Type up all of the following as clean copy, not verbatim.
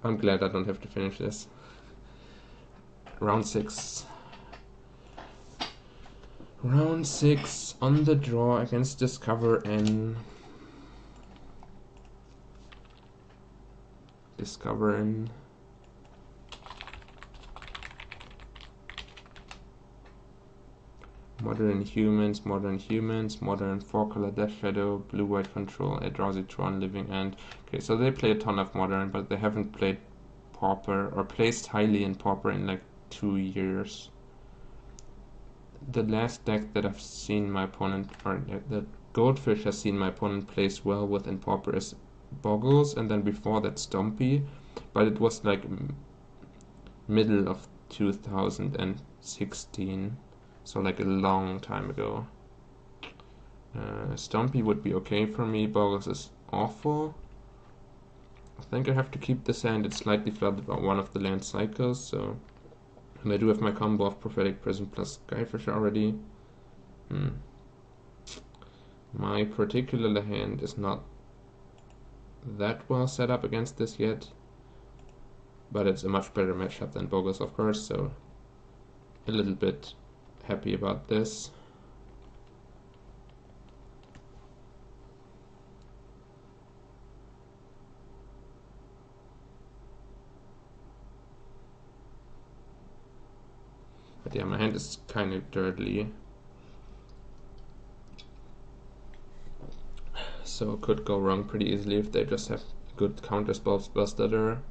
I'm glad I don't have to finish this. Round 6. Round 6 on the draw against Discover N. Discover N. Modern humans, modern 4-color Death Shadow, blue-white control, a Drowsy Tron, Living End. Okay, so they play a ton of modern, but they haven't played Pauper or placed highly in Pauper in like 2 years. The last deck that I've seen my opponent, or that Goldfish has seen my opponent place well with in Pauper is Boggles, and then before that Stompy, but it was like middle of 2016. So like a long time ago. Stompy would be okay for me. Boggles is awful. I think I have to keep this hand. It's slightly flooded by one of the land cycles, so and I do have my combo of Prophetic Prism plus Skyfish already. My particular hand is not that well set up against this yet, but it's a much better matchup than Boggles, of course, so a little bit happy about this. But yeah, my hand is kind of dirty, so it could go wrong pretty easily if they just have good counter spells that are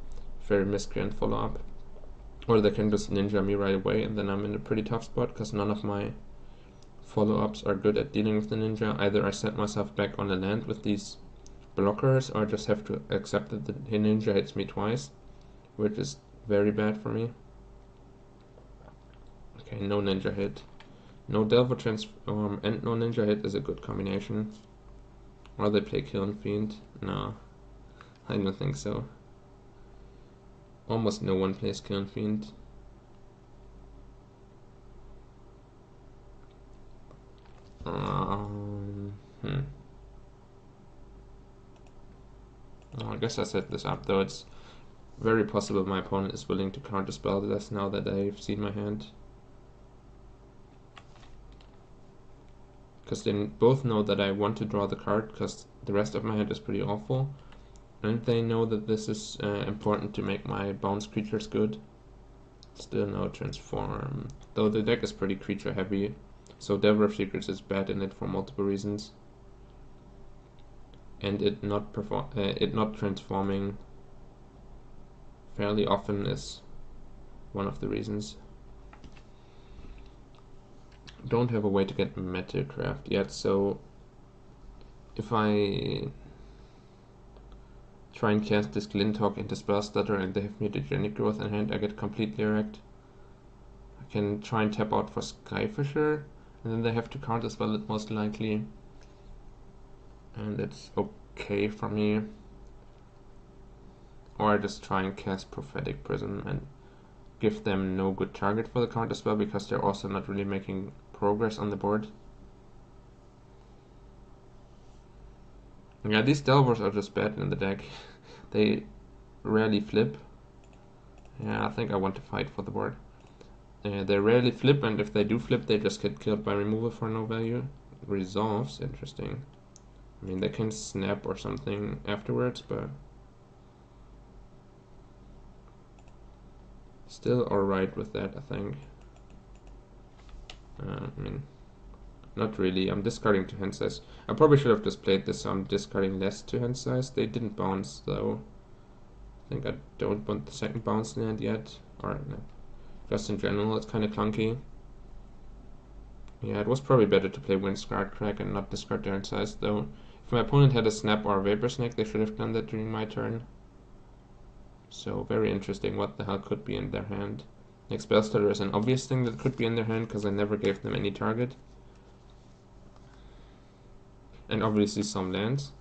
very miscreant follow-up. Or they can just ninja me right away, and then I'm in a pretty tough spot, because none of my follow-ups are good at dealing with the ninja. Either I set myself back on the land with these blockers, or I just have to accept that the ninja hits me twice, which is very bad for me. Okay, no ninja hit. No Delver Transform and no ninja hit is a good combination. Or they play Kiln Fiend. No, I don't think so. Almost no one plays Kiln Fiend. I guess I set this up, though it's very possible my opponent is willing to counterspell this now that they've seen my hand. Because they both know that I want to draw the card, because the rest of my hand is pretty awful. And they know that this is important to make my bounce creatures good. Still no transform. Though the deck is pretty creature heavy, so Delver of Secrets is bad in it for multiple reasons. And it not transforming fairly often is one of the reasons. Don't have a way to get Metacraft yet, so if I try and cast this Glinthawk into Spell Stutter and they have Mutagenic Growth in hand, I get completely wrecked. I can try and tap out for Skyfisher, and then they have to counterspell it most likely. And it's okay for me. Or I just try and cast Prophetic Prism and give them no good target for the counterspell, because they're also not really making progress on the board. Yeah, these Delvers are just bad in the deck. They rarely flip. Yeah, I think I want to fight for the board. They rarely flip, and if they do flip, they just get killed by removal for no value. Resolves, interesting. I mean, they can snap or something afterwards, but still alright with that, I think. I mean, not really. I'm discarding 2 hand size. I probably should have just played this, so I'm discarding less 2 hand size. They didn't bounce, though. I think I don't want the second bounce land yet. Or no. Just in general, it's kind of clunky. Yeah, it was probably better to play Windscarred Crack and not discard 2 hand size, though. If my opponent had a Snap or a Vapor Snake, they should have done that during my turn. So, very interesting what the hell could be in their hand. Next Spell Stutter is an obvious thing that could be in their hand, because I never gave them any target. And obviously some lands.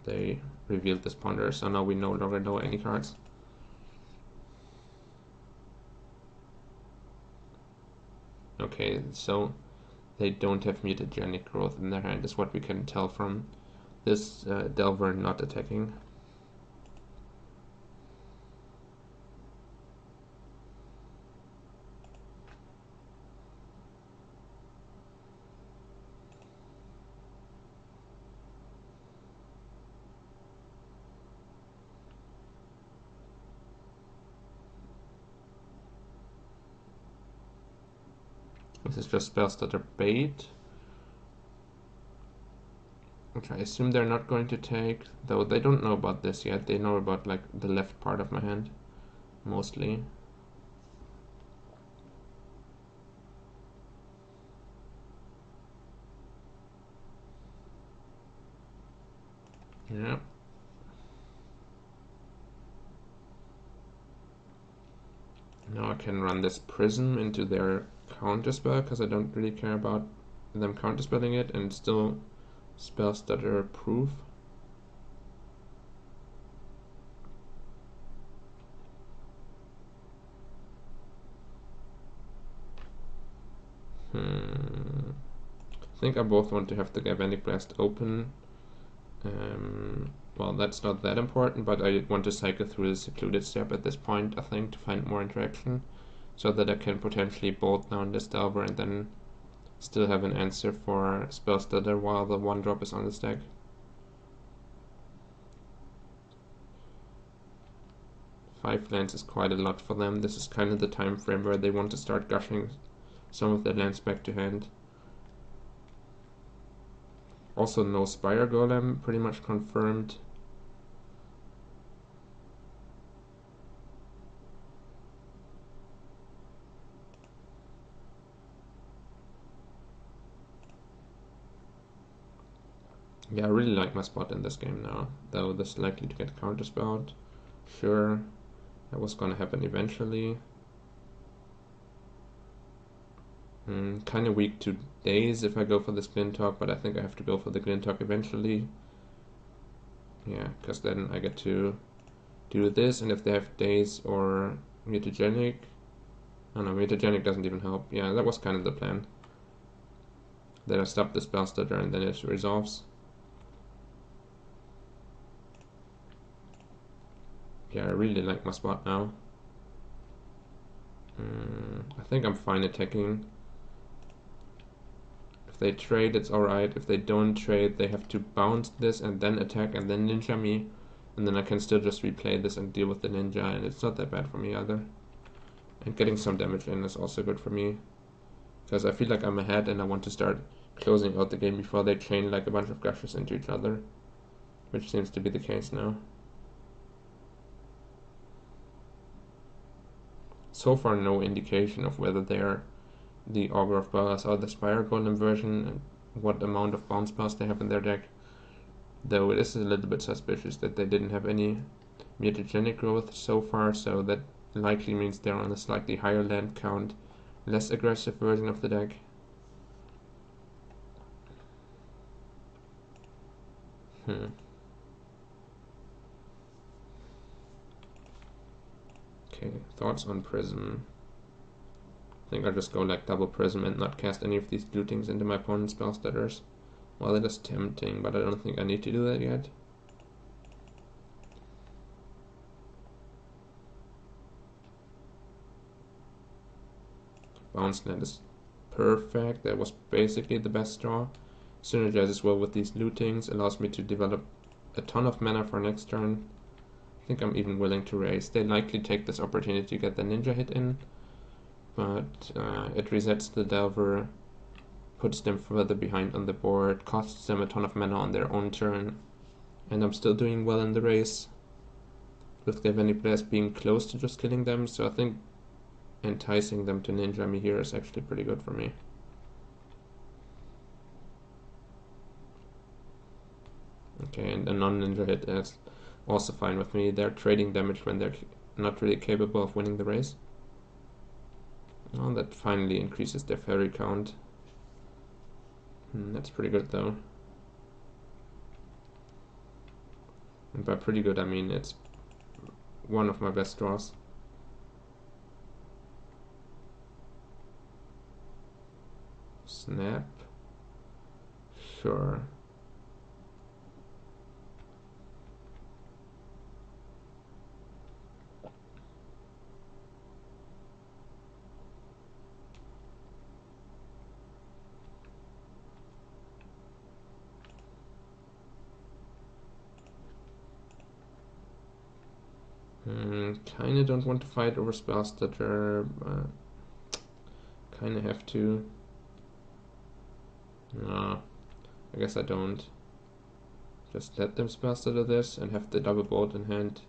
They revealed this Ponder, so now we no longer know any cards. Okay, so they don't have Mutagenic Growth in their hand, is what we can tell from this Delver not attacking. This is just spells that are bait, which I assume they're not going to take, though they don't know about this yet. They know about like the left part of my hand, mostly. Yeah. Now I can run this prism into their counterspell, because I don't really care about them counterspelling it, and still spells that are proof. I think I both want to have the Galvanic Blast open. Well, that's not that important, but I want to cycle through the secluded step at this point, I think, to find more interaction, so that I can potentially bolt down this Delver and then still have an answer for Spell Stutter while the 1-drop is on the stack. Five lands is quite a lot for them. This is kind of the time frame where they want to start gushing some of their lands back to hand. Also no Spire Golem, pretty much confirmed. Yeah, I really like my spot in this game now, though this is likely to get counterspelled. Sure, that was gonna happen eventually. Kind of weak to Daze if I go for this Glintalk, but I think I have to go for the Glintalk eventually. Yeah, because then I get to do this, and if they have Daze or Mutagenic... Oh no, Mutagenic doesn't even help. Yeah, that was kind of the plan. Then I stop the Spell Stutter and then it resolves. Yeah, I really like my spot now. I think I'm fine attacking. If they trade, it's alright. If they don't trade, they have to bounce this and then attack and then ninja me. And then I can still just replay this and deal with the ninja, and it's not that bad for me either. And getting some damage in is also good for me, because I feel like I'm ahead and I want to start closing out the game before they chain like a bunch of gushes into each other, which seems to be the case now. So far, no indication of whether they're the Augur of Bolas or the Spire Golem version, and what amount of bounce pass they have in their deck. Though it is a little bit suspicious that they didn't have any mutagenic growth so far, so that likely means they're on a slightly higher land count, less aggressive version of the deck. Okay, thoughts on Prism. I think I'll just go like double Prism and not cast any of these lootings into my opponent's spell stutters. Well, it is tempting, but I don't think I need to do that yet. Bounce Net is perfect. That was basically the best draw. Synergizes well with these lootings, allows me to develop a ton of mana for next turn. I think I'm even willing to raise. They likely take this opportunity to get the ninja hit in, but it resets the Delver, puts them further behind on the board, costs them a ton of mana on their own turn, and I'm still doing well in the race, with Galvanic Blast being close to just killing them, so I think enticing them to ninja me here is actually pretty good for me. Okay, and a non-ninja hit is also fine with me. They're trading damage when they're not really capable of winning the race. Oh, that finally increases their fairy count. That's pretty good though. And by pretty good I mean it's one of my best draws. Snap. Sure. Kinda don't want to fight over spell stutter. Kinda have to. No, I guess I don't. Just let them spell stutter this and have the double bolt in hand.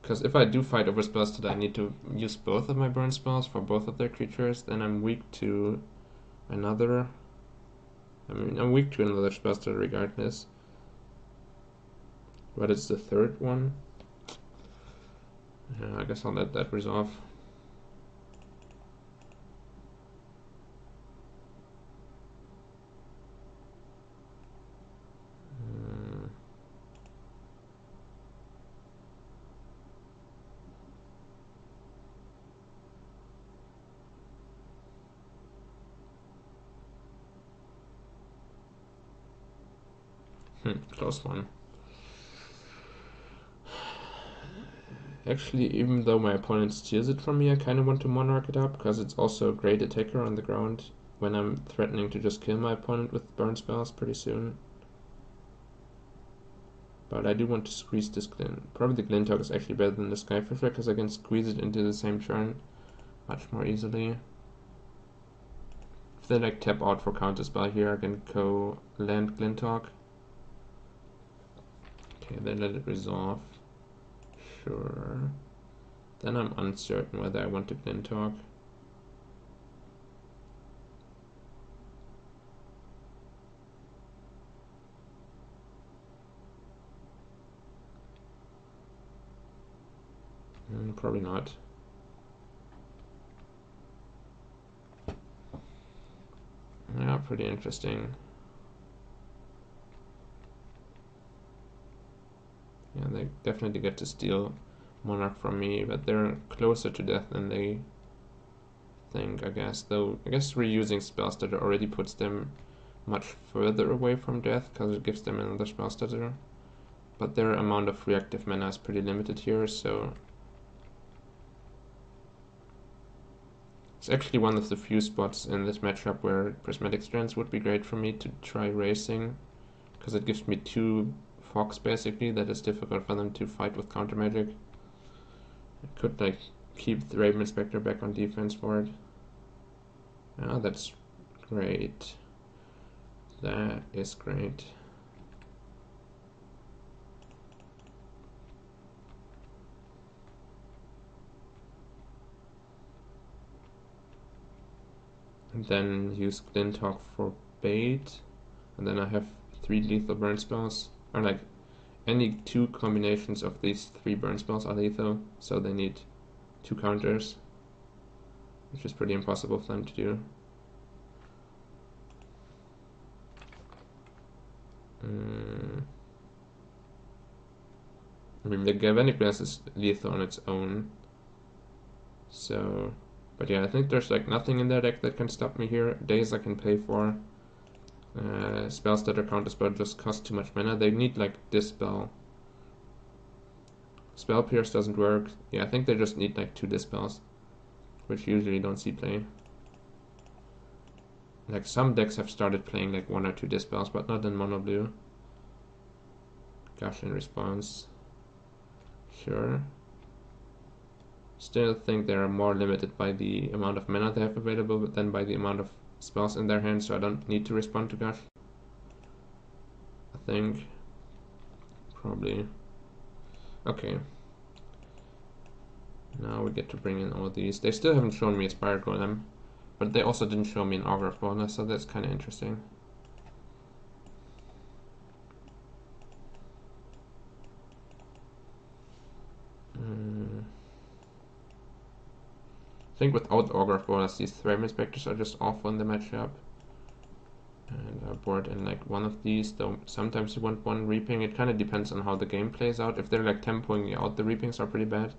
Because if I do fight over spell stutter, I need to use both of my burn spells for both of their creatures. Then I'm weak to another. I'm weak to another spell stutter regardless. But it's the third one. Yeah, I guess I'll let that resolve. Close one. Actually, even though my opponent steals it from me, I kind of want to Monarch it up, because it's also a great attacker on the ground when I'm threatening to just kill my opponent with burn spells pretty soon. But I do want to squeeze this Glint. Probably the Glinthawk is actually better than the Skyfisher, because I can squeeze it into the same turn much more easily. If they like tap out for counterspell here, I can go land Glinthawk. Okay, then let it resolve. Sure. Then I'm uncertain whether I want to Glinthawk. Probably not. Yeah, pretty interesting. Yeah, they definitely get to steal Monarch from me, but they're closer to death than they think, I guess. Though, I guess reusing spell stutter already puts them much further away from death, because it gives them another spell stutter. But their amount of reactive mana is pretty limited here, so it's actually one of the few spots in this matchup where Prismatic Strands would be great for me to try racing, because it gives me 2 fogs basically that is difficult for them to fight with counter magic. I could like keep the Raven Inspector back on defense for it. Ah, that's great. That is great. And then use Glinthawk for bait. And then I have 3 lethal burn spells. Or like any 2 combinations of these 3 burn spells are lethal, so they need 2 counters, which is pretty impossible for them to do. I mean, the Galvanic Blast is lethal on its own, so... But yeah, I think there's like nothing in their deck that can stop me here. Days I can pay for. Spells that are counterspell just cost too much mana. They need like Dispel. Spell Pierce doesn't work. Yeah, I think they just need like 2 Dispels, which usually don't see play. Like some decks have started playing like 1 or 2 Dispels, but not in mono blue. Gush in response. Sure. Still think they are more limited by the amount of mana they have available than by the amount of spells in their hands, so I don't need to respond to Gush. I think. Probably. Okay. Now we get to bring in all these. They still haven't shown me a Spire Golem, but they also didn't show me an Augur of Boldness, so that's kind of interesting. I think without Augur of Boldness, these Raven Spectres are just awful in the matchup. And I board in like one of these, though sometimes you want 1 Reaping. It kind of depends on how the game plays out. If they're like tempoing you out, the Reapings are pretty bad.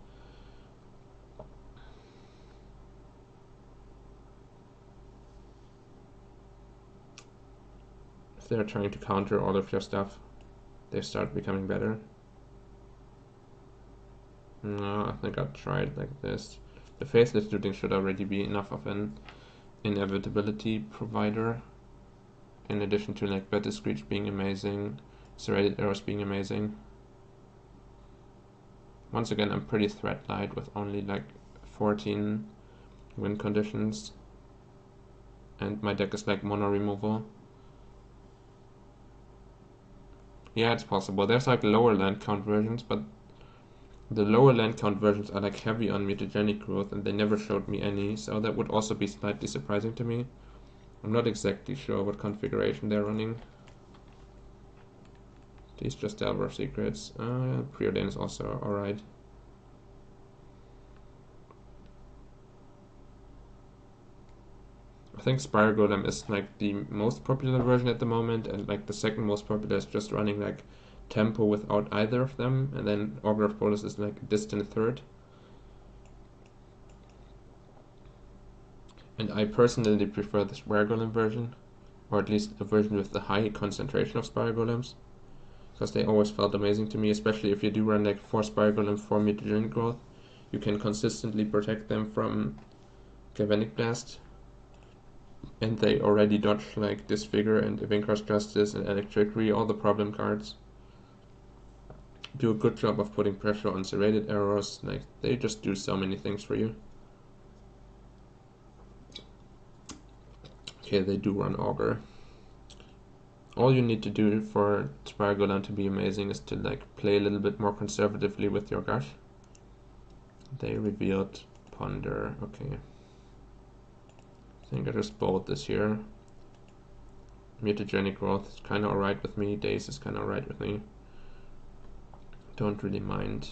If they're trying to counter all of your stuff, they start becoming better. No, I think I'll try it like this. The Faceless Looting should already be enough of an inevitability provider. In addition to like Battle Screech being amazing, Serrated Arrows being amazing. Once again, I'm pretty threat light with only like 14 win conditions. And my deck is like mono removal. Yeah, it's possible. There's like lower land count versions, but the lower land count versions are like heavy on mutagenic growth and they never showed me any, so that would also be slightly surprising to me. I'm not exactly sure what configuration they're running. These just Delver secrets. Preordain is also alright. I think Spire Golem is like the most popular version at the moment, and like the second most popular is just running like Tempo without either of them, and then Augur of Bolus is like a distant third. And I personally prefer the Spire Golem version, or at least a version with the high concentration of Spire Golems, because they always felt amazing to me, especially if you do run like 4 Spire Golem, 4 mutagenic growth. You can consistently protect them from Galvanic Blast, and they already dodge like Disfigure and Evinkar's Justice and Electricity, all the problem cards. Do a good job of putting pressure on serrated arrows, like they just do so many things for you. Okay, they do run Augur. All you need to do for Spire Golem to be amazing is to like play a little bit more conservatively with your gush. They revealed Ponder, okay. I think I just bowled this here. Mutagenic growth is kinda alright with me, Daze is kinda alright with me. Don't really mind.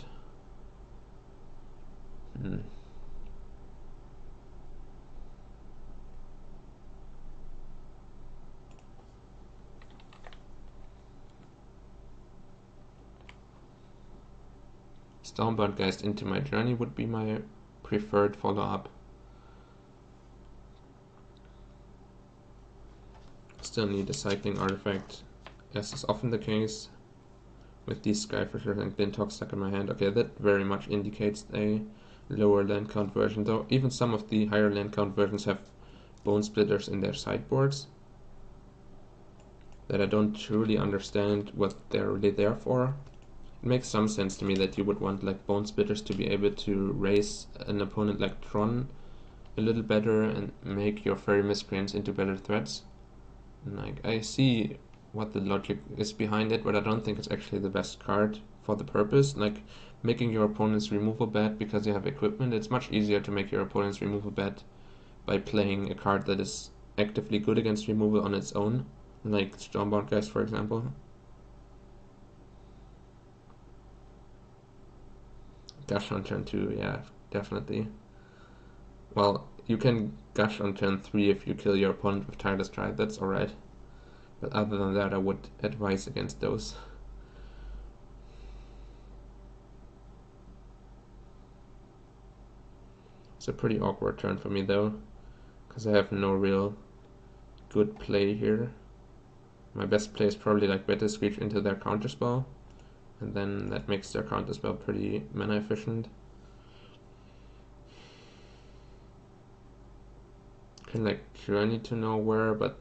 Stormbound Geist into my journey would be my preferred follow-up. Still need a cycling artifact, as is often the case with these Skyfisher and Glinthawk stuck in my hand. Okay, that very much indicates a lower land count version, though even some of the higher land count versions have Bone Splitters in their sideboards that I don't truly understand what they're really there for. It makes some sense to me that you would want like Bone Splitters to be able to raise an opponent like Tron a little better and make your Fairy Miscreants into better threats. And like I see what the logic is behind it, but I don't think it's actually the best card for the purpose. Like making your opponent's removal bad because you have equipment, it's much easier to make your opponent's removal bad by playing a card that is actively good against removal on its own, like Stormbound Geist for example. Gush on turn 2, yeah, definitely. Well, you can Gush on turn 3 if you kill your opponent with Tireless Drive, that's alright. But other than that, I would advise against those. It's a pretty awkward turn for me though, because I have no real good play here. My best play is probably like Better Screech into their counterspell, and then that makes their counterspell pretty mana efficient. Can like Journey to Nowhere, but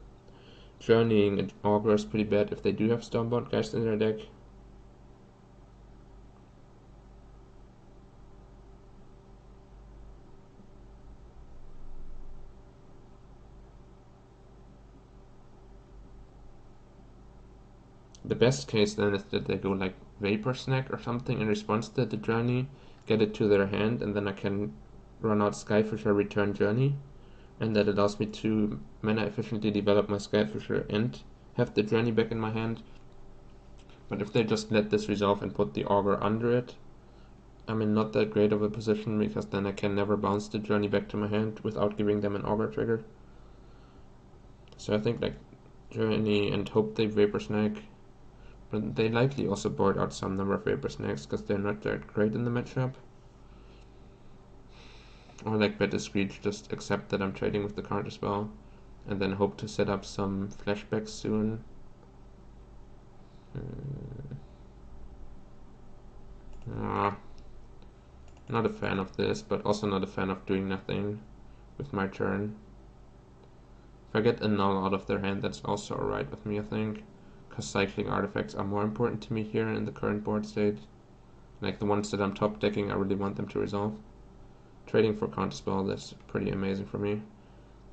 Journeying and Augur is pretty bad if they do have Stormbound Geist in their deck. The best case then is that they go like Vapor Snack or something in response to the Journey, get it to their hand, and then I can run out Skyfisher, return Journey, and that allows me to mana efficiently develop my Skyfisher and have the Journey back in my hand. But if they just let this resolve and put the Augur under it, I'm in not that great of a position, because then I can never bounce the Journey back to my hand without giving them an Augur trigger. So I think like Journey and hope they Vapor Snack. But they likely also board out some number of Vapor Snacks because they're not that great in the matchup. Or like Better Screech, just accept that I'm trading with the counterspell and then hope to set up some flashbacks soon. Not a fan of this, but also not a fan of doing nothing with my turn. If I get a null out of their hand, that's also alright with me, I think. Because cycling artifacts are more important to me here in the current board state. Like the ones that I'm top decking, I really want them to resolve. Trading for counterspell, that's pretty amazing for me.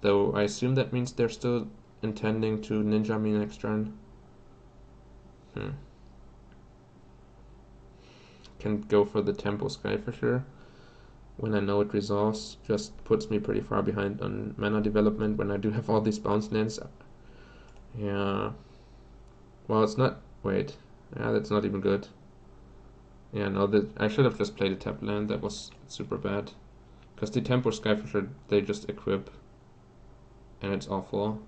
Though I assume that means they're still intending to ninja me next turn. Can go for the tempo Skyfisher when I know it resolves. Just puts me pretty far behind on mana development when I do have all these bounce lands. Yeah. Well, it's not. Wait. Yeah, that's not even good. Yeah, no, I should have just played a tap land. That was super bad. Because the tempo Skyfisher, they just equip. And it's awful.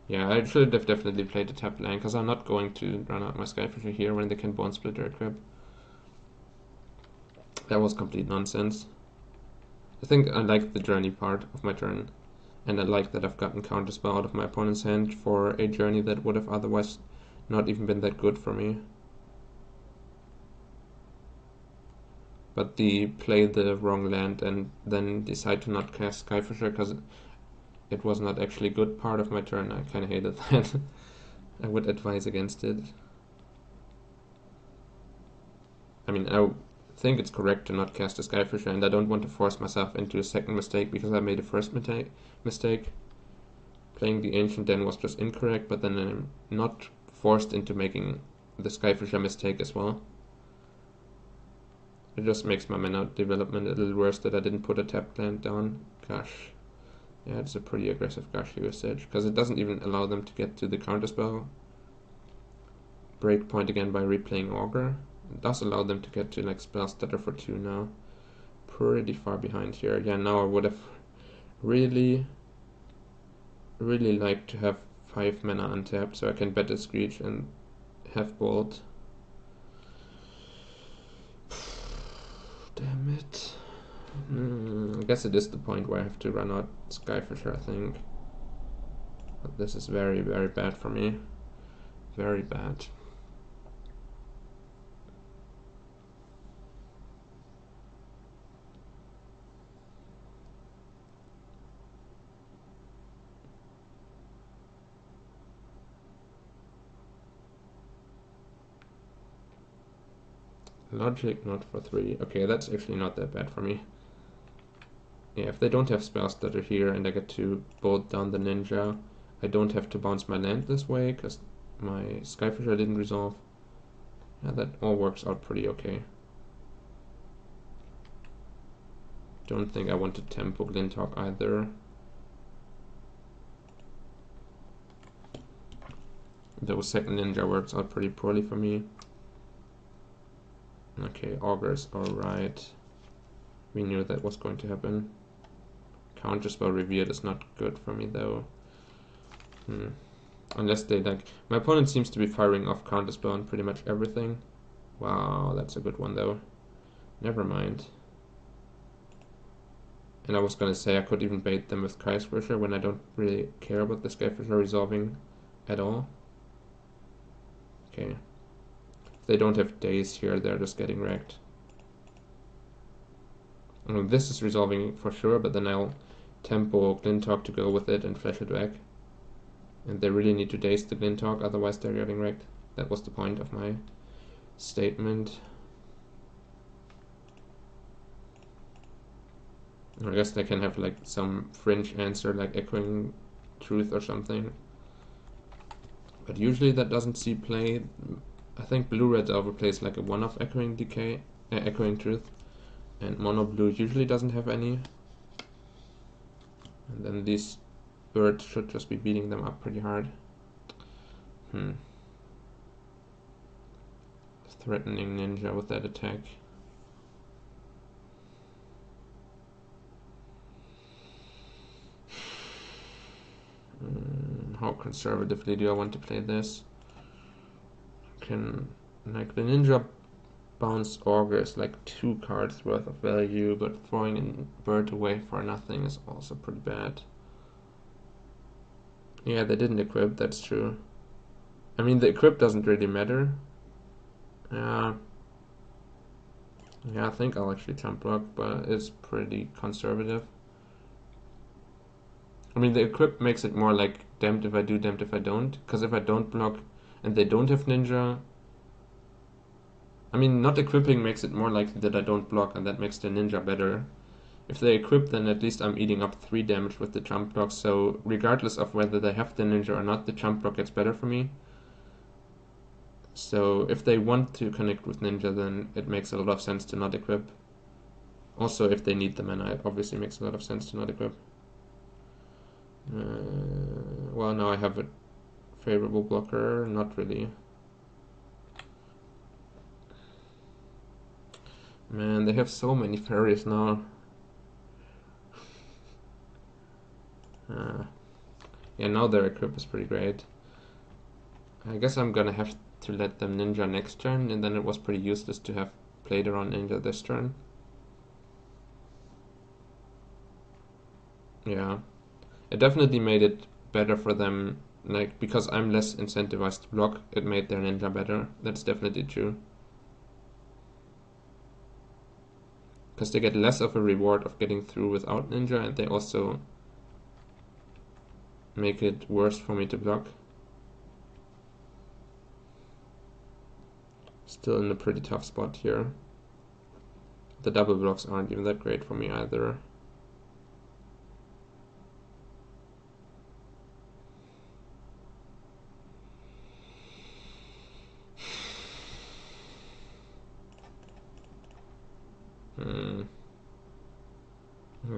Yeah, I should have definitely played the tap land, because I'm not going to run out my Skyfisher here when they can Bone Splitter equip. That was complete nonsense. I think I like the journey part of my turn, and I like that I've gotten counterspell out of my opponent's hand for a journey that would have otherwise not even been that good for me. But the play the wrong land and then decide to not cast Skyfisher because it was not actually a good part of my turn, I kind of hated that. I would advise against it. I mean, I think it's correct to not cast a Skyfisher, and I don't want to force myself into a second mistake because I made a first mistake. Playing the Ancient Den was just incorrect, but then I'm not forced into making the Skyfisher mistake as well. It just makes my mana development a little worse that I didn't put a tap land down. Gosh. Yeah, it's a pretty aggressive Gush usage, because it doesn't even allow them to get to the counterspell breakpoint again by replaying Augur. It does allow them to get to like spell stutter for 2 now. Pretty far behind here. Yeah, now I would have really liked to have 5 mana untapped so I can bet a Screech and have Bolt. Damn it. I guess it is the point where I have to run out Skyfisher, I think. But this is very, very bad for me. Very bad. Logic not for 3. Okay, that's actually not that bad for me. Yeah, if they don't have spells that are here and I get to bolt down the ninja, I don't have to bounce my land this way because my Skyfisher didn't resolve. Yeah, that all works out pretty okay. Don't think I want to tempo Glinthawk either. The second ninja works out pretty poorly for me. Okay, Augur's alright. We knew that was going to happen. Counterspell Revered is not good for me though. Unless they like... My opponent seems to be firing off counterspell on pretty much everything. Wow, that's a good one though. Never mind. And I was gonna say I could even bait them with Skyfisher when I don't really care about the Skyfisher resolving at all. Okay. If they don't have days here, they're just getting wrecked. This is resolving for sure, but then I'll tempo Glinthawk to go with it and flash it back. And they really need to daze the Glinthawk, otherwise they're getting wrecked. That was the point of my statement. I guess they can have like some fringe answer like Echoing Truth or something. But usually that doesn't see play. I think blue-red overplays like a one-off Echoing Decay, Echoing Truth. And mono-blue usually doesn't have any. And then these birds should just be beating them up pretty hard. Threatening ninja with that attack. How conservatively do I want to play this? Like the ninja bounce Augur is like 2 cards worth of value, but throwing a bird away for nothing is also pretty bad. Yeah, they didn't equip, that's true. I mean, the equip doesn't really matter. Yeah, I think I'll actually jump block, but it's pretty conservative. I mean, the equip makes it more like damned if I do, damned if I don't. Because if I don't block and they don't have ninja, I mean, not equipping makes it more likely that I don't block, and that makes the ninja better. If they equip, then at least I'm eating up 3 damage with the jump block, so regardless of whether they have the ninja or not, the jump block gets better for me. So if they want to connect with ninja, then it makes a lot of sense to not equip. Also, if they need the mana, it obviously makes a lot of sense to not equip. Well, now I have a favorable blocker, not really. Man, they have so many fairies now. Yeah, now their equip is pretty great. I guess I'm gonna have to let them ninja next turn, and then it was pretty useless to have played around ninja this turn. Yeah, it definitely made it better for them, like, because I'm less incentivized to block, it made their ninja better. That's definitely true. Because they get less of a reward of getting through without ninja, and they also make it worse for me to block. Still in a pretty tough spot here. The double blocks aren't even that great for me either.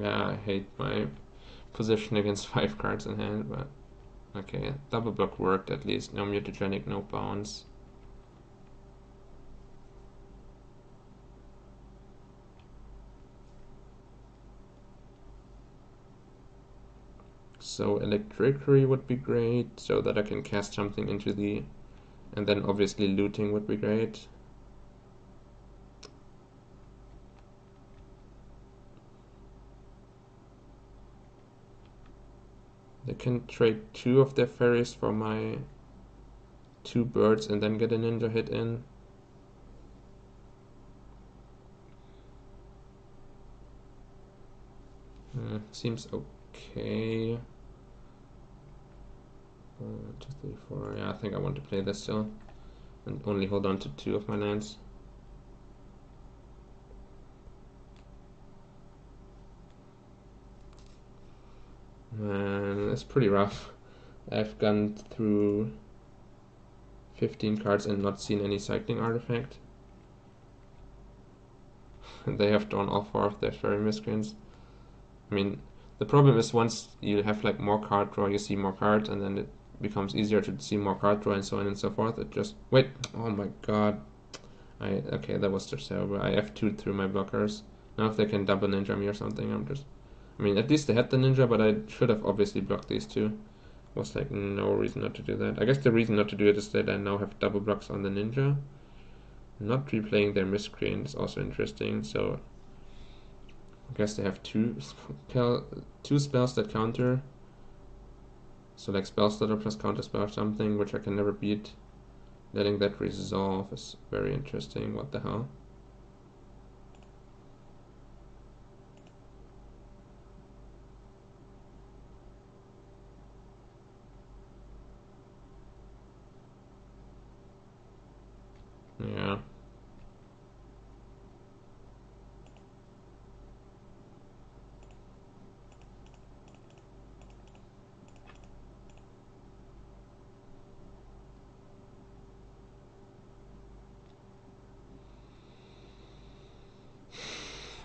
Yeah, I hate my position against 5 cards in hand, but okay, double block worked at least. No mutagenic, no bounce. So electricity would be great, so that I can cast something into the... And then obviously looting would be great. They can trade 2 of their fairies for my 2 birds and then get a ninja hit in. Seems okay. 1, 2, 3, 4. Yeah, I think I want to play this still. And only hold on to 2 of my lands. Man, it's pretty rough. I've gone through 15 cards and not seen any cycling artifact. They have drawn all 4 of their fairy miscreants. I mean, the problem is once you have like more card draw, you see more cards, and then it becomes easier to see more card draw and so on and so forth. It just... Wait! Oh my god. Okay, that was just terrible. I F2'd through my blockers. Now if they can double ninja me or something, I'm just... I mean, at least they had the ninja, but I should have obviously blocked these 2. Was like no reason not to do that. I guess the reason not to do it is that I now have double blocks on the ninja. Not replaying their miscreant is also interesting, so I guess they have 2 spells that counter. So like spell stutter plus counter spell or something, which I can never beat. Letting that resolve is very interesting. What the hell? Yeah.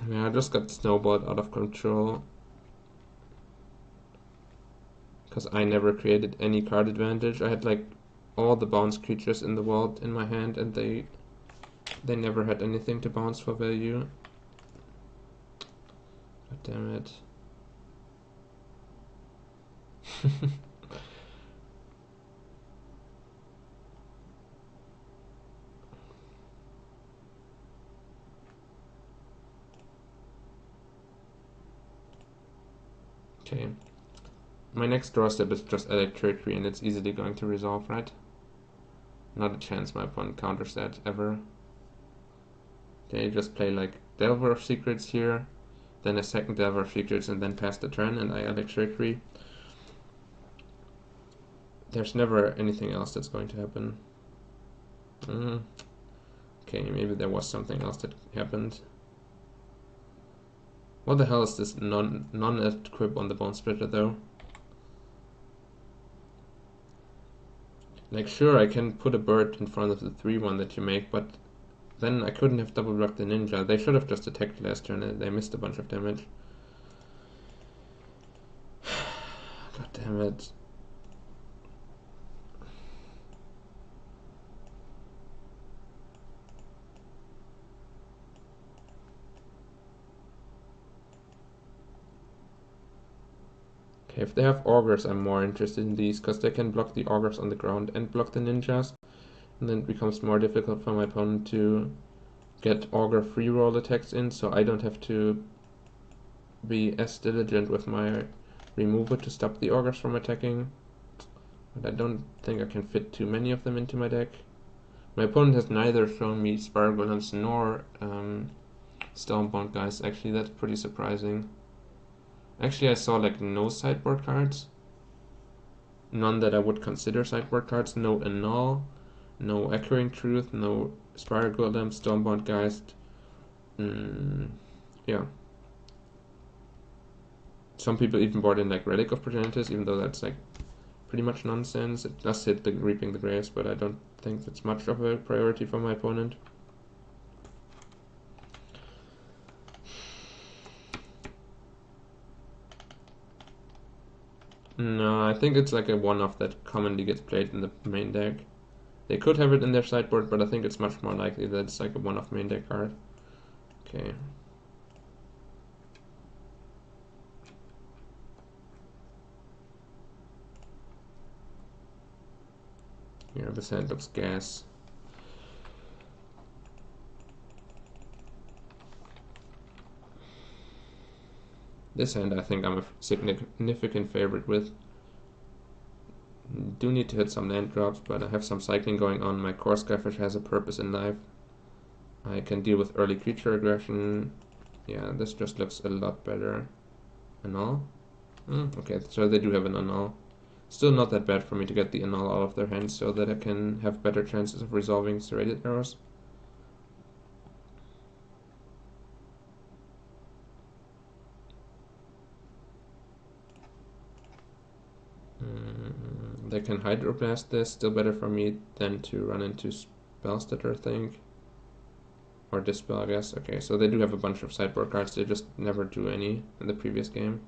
Yeah, I just got snowballed out of control. Because I never created any card advantage. I had like all the bounce creatures in the world in my hand, and they never had anything to bounce for value. God damn it. Okay. My next draw step is just electricity, and it's easily going to resolve, right? Not a chance my opponent counters that ever. Okay, just play like Delver of Secrets here, then a second Delver of Secrets, and then pass the turn, and I electricity. There's never anything else that's going to happen. Okay, maybe there was something else that happened. What the hell is this non-equip on the Bone Splitter though? Like, sure, I can put a bird in front of the 3-1 that you make, but then I couldn't have double blocked the ninja. They should have just attacked last turn and they missed a bunch of damage. God damn it. Okay, if they have augurs, I'm more interested in these, because they can block the augurs on the ground and block the ninjas, and then it becomes more difficult for my opponent to get augur free roll attacks in, so I don't have to be as diligent with my remover to stop the augurs from attacking. But I don't think I can fit too many of them into my deck. My opponent has neither shown me Spiral Golems nor Stormbound guys. Actually, that's pretty surprising. Actually, I saw like no sideboard cards. None that I would consider sideboard cards. No Annul, no Echoing Truth, no Spiral Golem, Stormbound Geist. Yeah. Some people even brought in like Relic of Progenitors, even though that's like pretty much nonsense. It does hit the Reaping the Graves, but I don't think that's much of a priority for my opponent. No, I think it's like a one-off that commonly gets played in the main deck. They could have it in their sideboard, but I think it's much more likely that it's like a one-off main deck card. Okay. Yeah, this hand looks gas. This hand I think I'm a significant favorite with. Do need to hit some land drops, but I have some cycling going on. My core Skyfish has a purpose in life. I can deal with early creature aggression. Yeah, this just looks a lot better. Annul? Okay, so they do have an Annul. Still not that bad for me to get the Annul out of their hands so that I can have better chances of resolving serrated arrows. They can Hydroblast this, still better for me than to run into Spellstutter, I think. Or Dispel, I guess. Okay, so they do have a bunch of sideboard cards, they just never drew any in the previous game.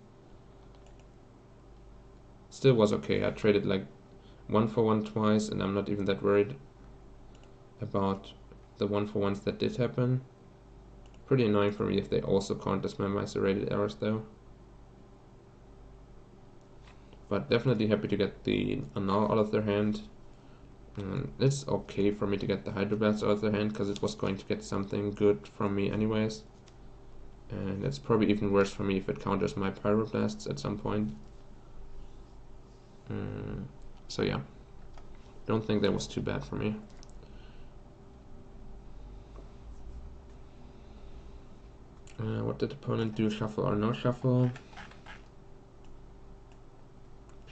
Still was okay, I traded like 1-for-1 twice, and I'm not even that worried about the 1-for-1s that did happen. Pretty annoying for me if they also count my serrated arrows though. But definitely happy to get the Annul out of their hand. It's okay for me to get the Hydroblast out of their hand, because it was going to get something good from me anyways. And it's probably even worse for me if it counters my Pyroblasts at some point. So yeah, don't think that was too bad for me. What did the opponent do? Shuffle or no shuffle?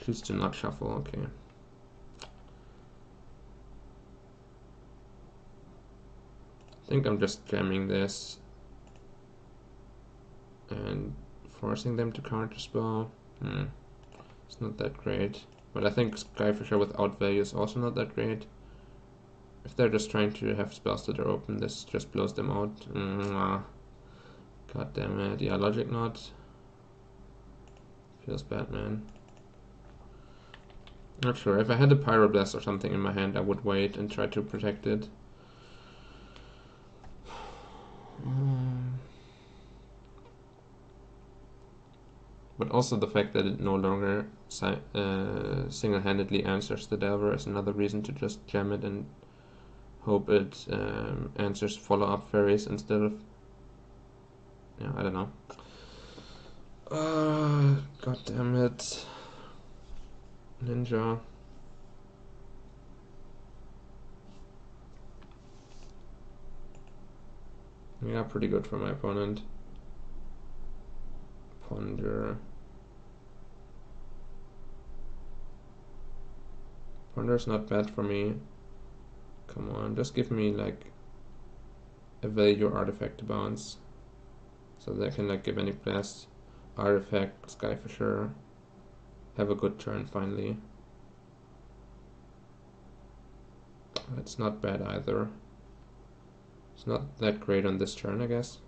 Choose to not shuffle, okay. I think I'm just jamming this and forcing them to counter spell. It's not that great. But I think Skyfisher without value is also not that great. If they're just trying to have spells that are open, this just blows them out. God damn it. Yeah, Logic Knot. Feels bad, man. Not sure. If I had a Pyroblast or something in my hand, I would wait and try to protect it. But also the fact that it no longer single-handedly answers the Delver is another reason to just jam it and hope it answers follow-up fairies instead of... Yeah, I don't know. God damn it. Ninja. Yeah, pretty good for my opponent. Ponder. Ponder's not bad for me. Come on, just give me like avail your artifact to bounce. So they can like give any blast, artifact, Skyfisher, have a good turn finally. It's not bad either. It's not that great on this turn, I guess.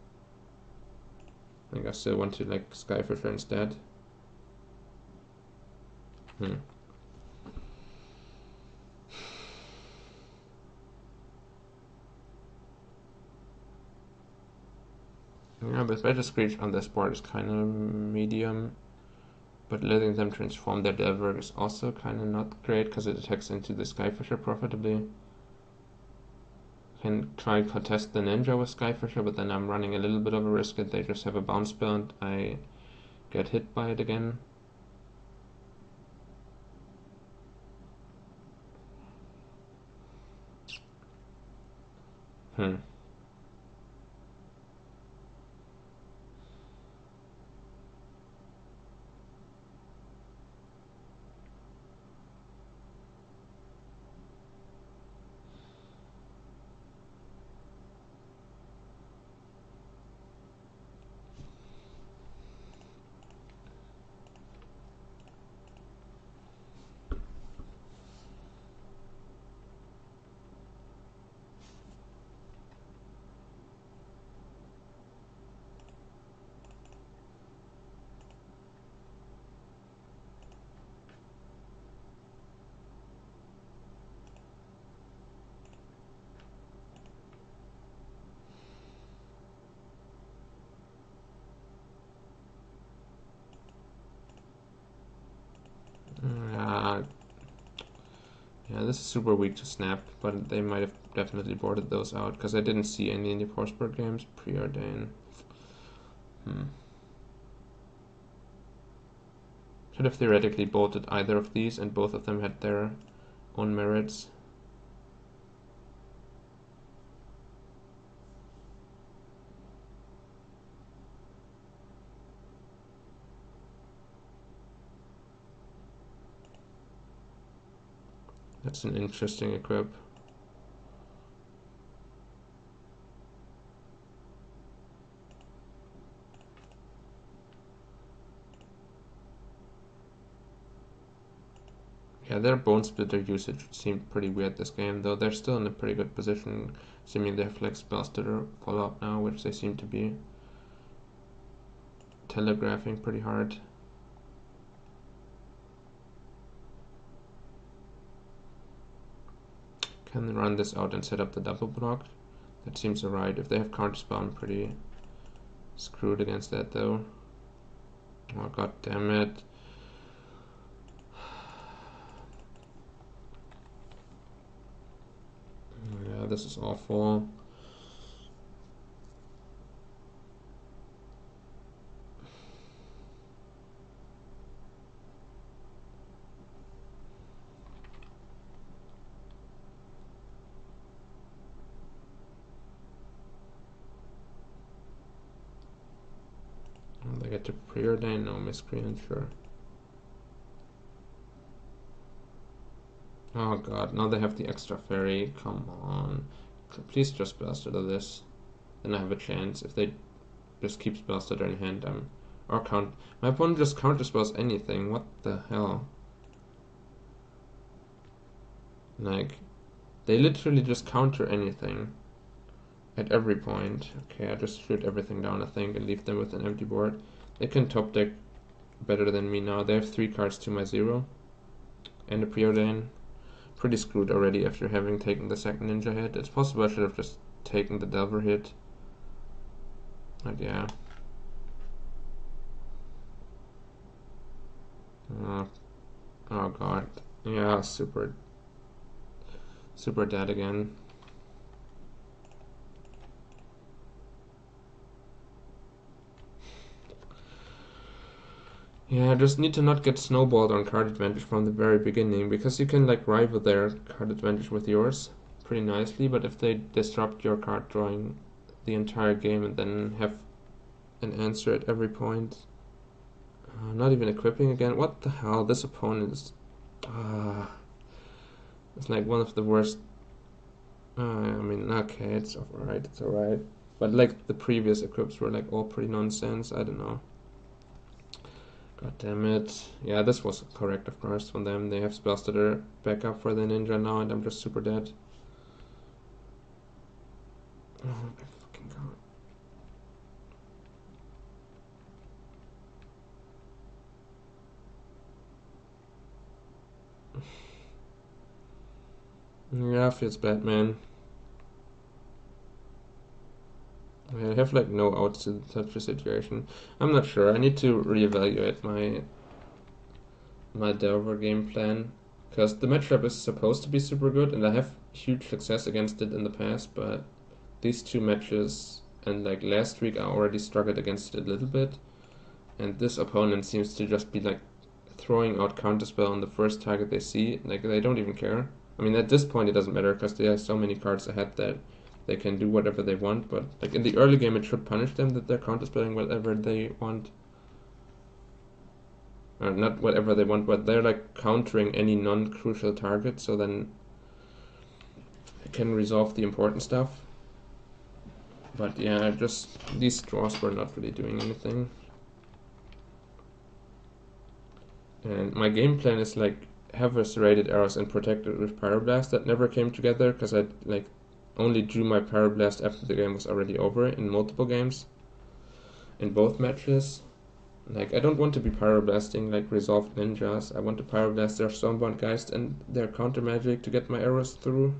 I think I still want to like Skyfisher instead. Yeah, but better Screech on this board is kind of medium. But letting them transform their Delver is also kind of not great because it attacks into the Skyfisher profitably. Can try and contest the Ninja with Skyfisher, but then I'm running a little bit of a risk that they just have a bounce spell and I get hit by it again. Yeah, this is super weak to snap, but they might have definitely boarded those out because I didn't see any in the Forsberg games preordain. Should have theoretically bolted either of these, and both of them had their own merits. That's an interesting equip. Yeah, their Bone Splitter usage seemed pretty weird this game, though they're still in a pretty good position, assuming they have like Spellstutter follow-up now, which they seem to be telegraphing pretty hard. Can run this out and set up the double block. That seems alright. If they have counterspell, I'm pretty screwed against that though. Oh god damn it. Yeah, this is awful. They get to preordain, no miscreant, sure. Oh god, now they have the extra fairy, come on. Please just Spellstutter this. Then I have a chance. If they just keep Spellstutter in hand, my opponent just counterspells anything, what the hell? Like, they literally just counter anything. At every point. Okay, I just shoot everything down, I think, and leave them with an empty board. They can top deck better than me now. They have 3 cards to my 0. And a preordain. Pretty screwed already after having taken the second ninja hit. It's possible I should have just taken the Delver hit. But yeah. Oh god. Yeah, super dead again. Yeah, I just need to not get snowballed on card advantage from the very beginning, because you can like rival their card advantage with yours pretty nicely, but if they disrupt your card drawing the entire game and then have an answer at every point, not even equipping again, what the hell, this opponent is, it's like one of the worst, I mean, Okay, it's alright, it's alright. But like the previous equips were like all pretty nonsense, I don't know. God damn it. Yeah, this was correct, of course, from them. They have Spellstutter backup for the ninja now, and I'm just super dead. Oh my fucking god. Yeah, feels bad, man. I have like no outs in such a situation. I'm not sure. I need to reevaluate my Delver game plan, because the matchup is supposed to be super good, and I have huge success against it in the past, but these two matches and like last week I already struggled against it a little bit, and this opponent seems to just be like throwing out counterspell on the first target they see. Like they don't even care. I mean, at this point it doesn't matter because they have so many cards ahead that they can do whatever they want. But like in the early game, it should punish them that they're counterspelling whatever they want. Or not whatever they want, but they're like countering any non-crucial target, so then it can resolve the important stuff. But yeah, just these draws were not really doing anything. And my game plan is like have a serrated arrows and protect it with Pyroblast. That never came together because I like only drew my Pyroblast after the game was already over in multiple games. In both matches. Like I don't want to be Pyroblasting like resolved ninjas. I want to Pyroblast their Stormbound Geist and their counter magic to get my arrows through.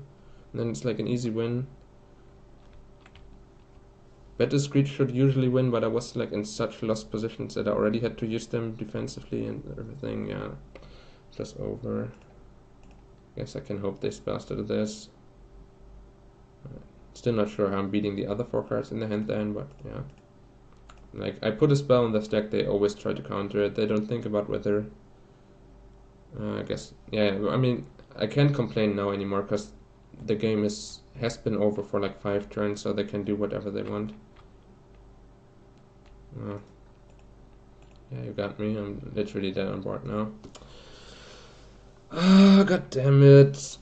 And then it's like an easy win. Battle Screech should usually win, but I was like in such lost positions that I already had to use them defensively and everything. Yeah, just over. Guess I can hope they spellstutter this. Still not sure how I'm beating the other 4 cards in the hand then, but yeah. Like I put a spell in the stack, they always try to counter it. They don't think about whether. I guess yeah. I mean, I can't complain now anymore because the game has been over for like 5 turns, so they can do whatever they want. Yeah, you got me. I'm literally dead on board now. Ah, god damn it.